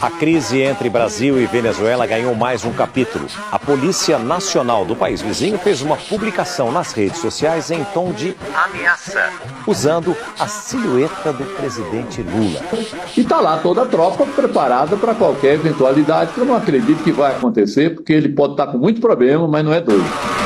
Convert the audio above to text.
A crise entre Brasil e Venezuela ganhou mais um capítulo. A Polícia Nacional do país vizinho fez uma publicação nas redes sociais em tom de ameaça, usando a silhueta do presidente Lula. E está lá toda a tropa preparada para qualquer eventualidade, que eu não acredito que vai acontecer, porque ele pode estar com muito problema, mas não é doido.